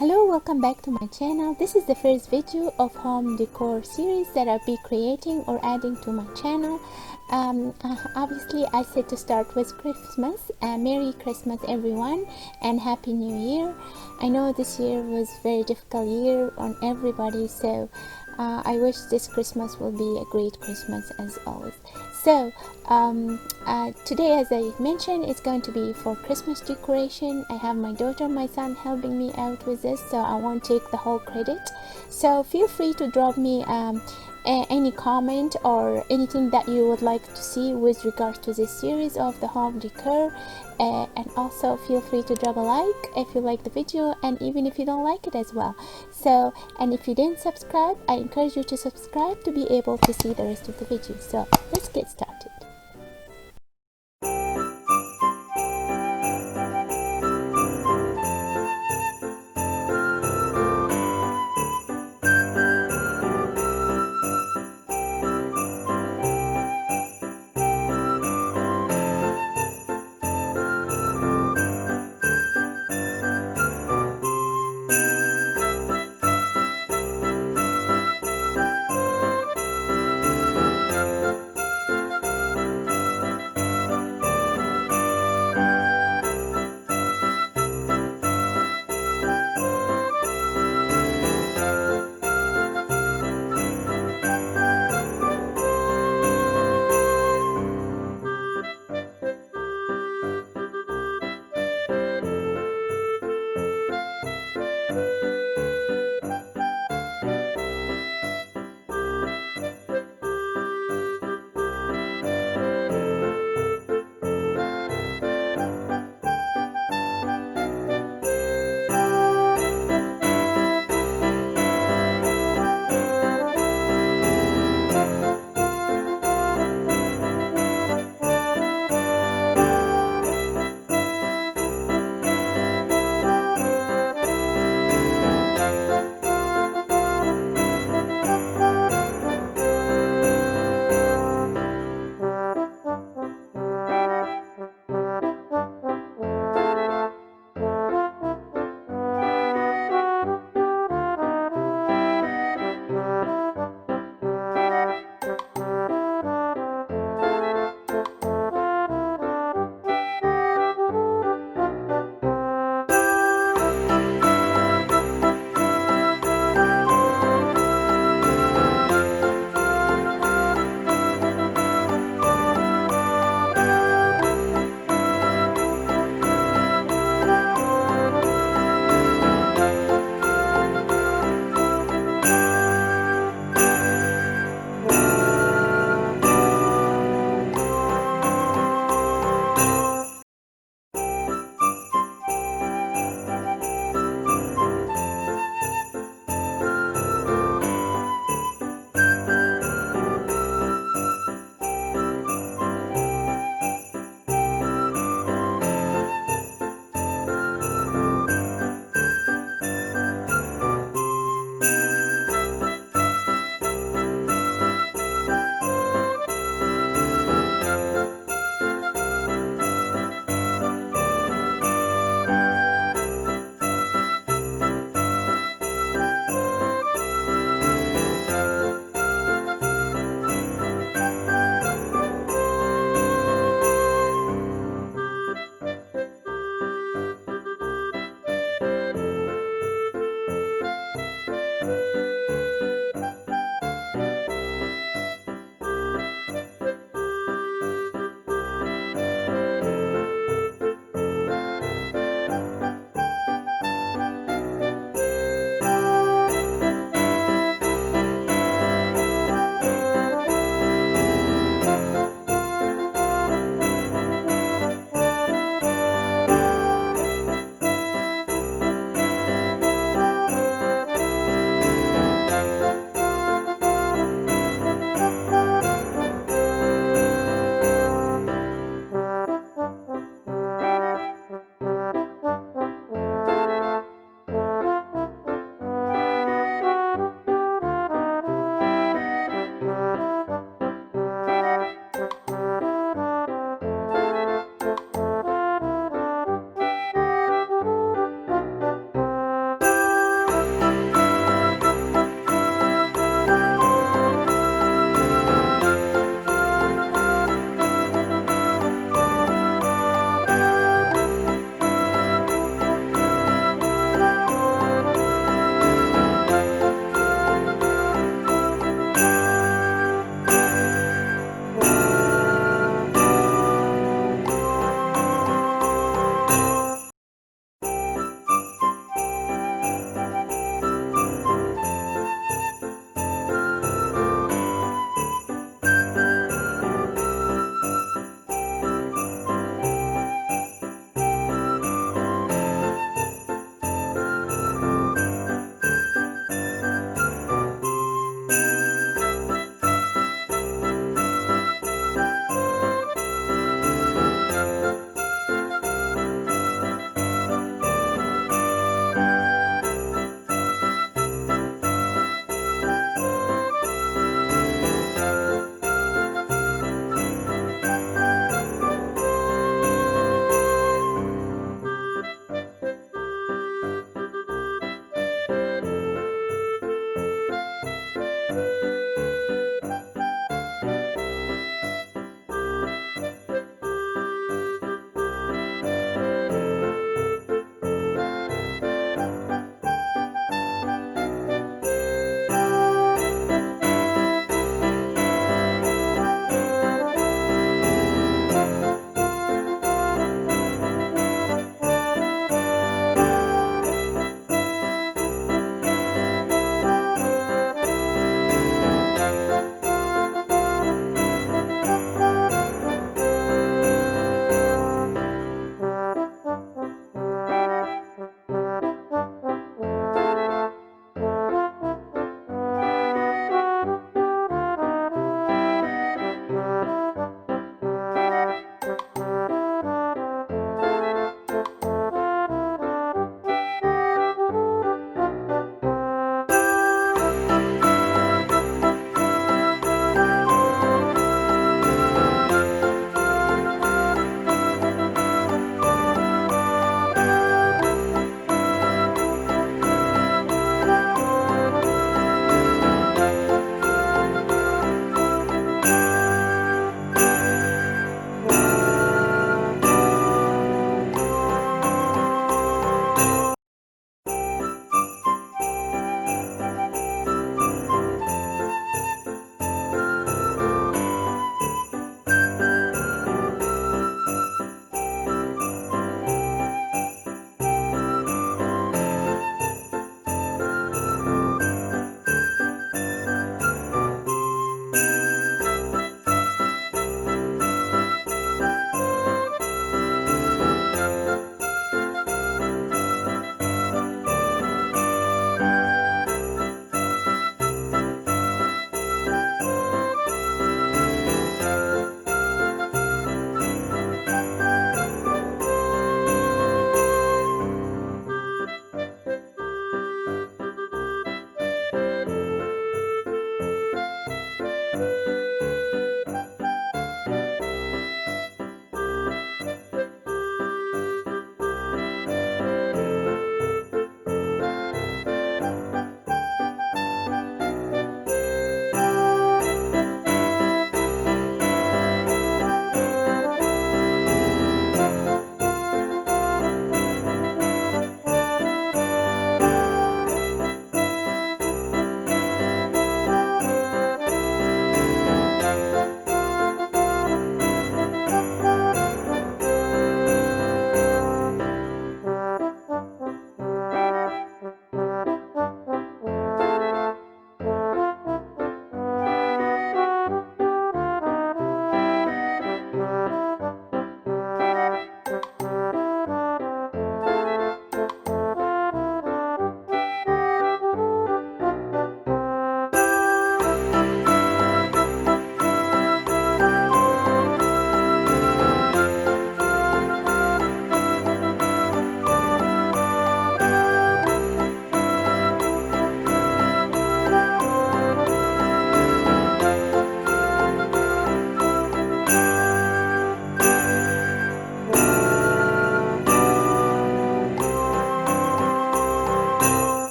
Hello, welcome back to my channel. This is the first video of home decor series that I'll be creating or adding to my channel. Obviously I said to start with Christmas. Merry Christmas everyone and Happy New Year. I know this year was a very difficult year on everybody, so I wish this Christmas will be a great Christmas as always. So today, as I mentioned, it's going to be for Christmas decoration. I have my daughter and my son helping me out with this, so I won't take the whole credit. So feel free to drop me any comment or anything that you would like to see with regards to this series of the home decor, and also feel free to drop a like if you like the video, and even if you don't like it as well. So, and if you didn't subscribe, I encourage you to subscribe to be able to see the rest of the video. So let's get started.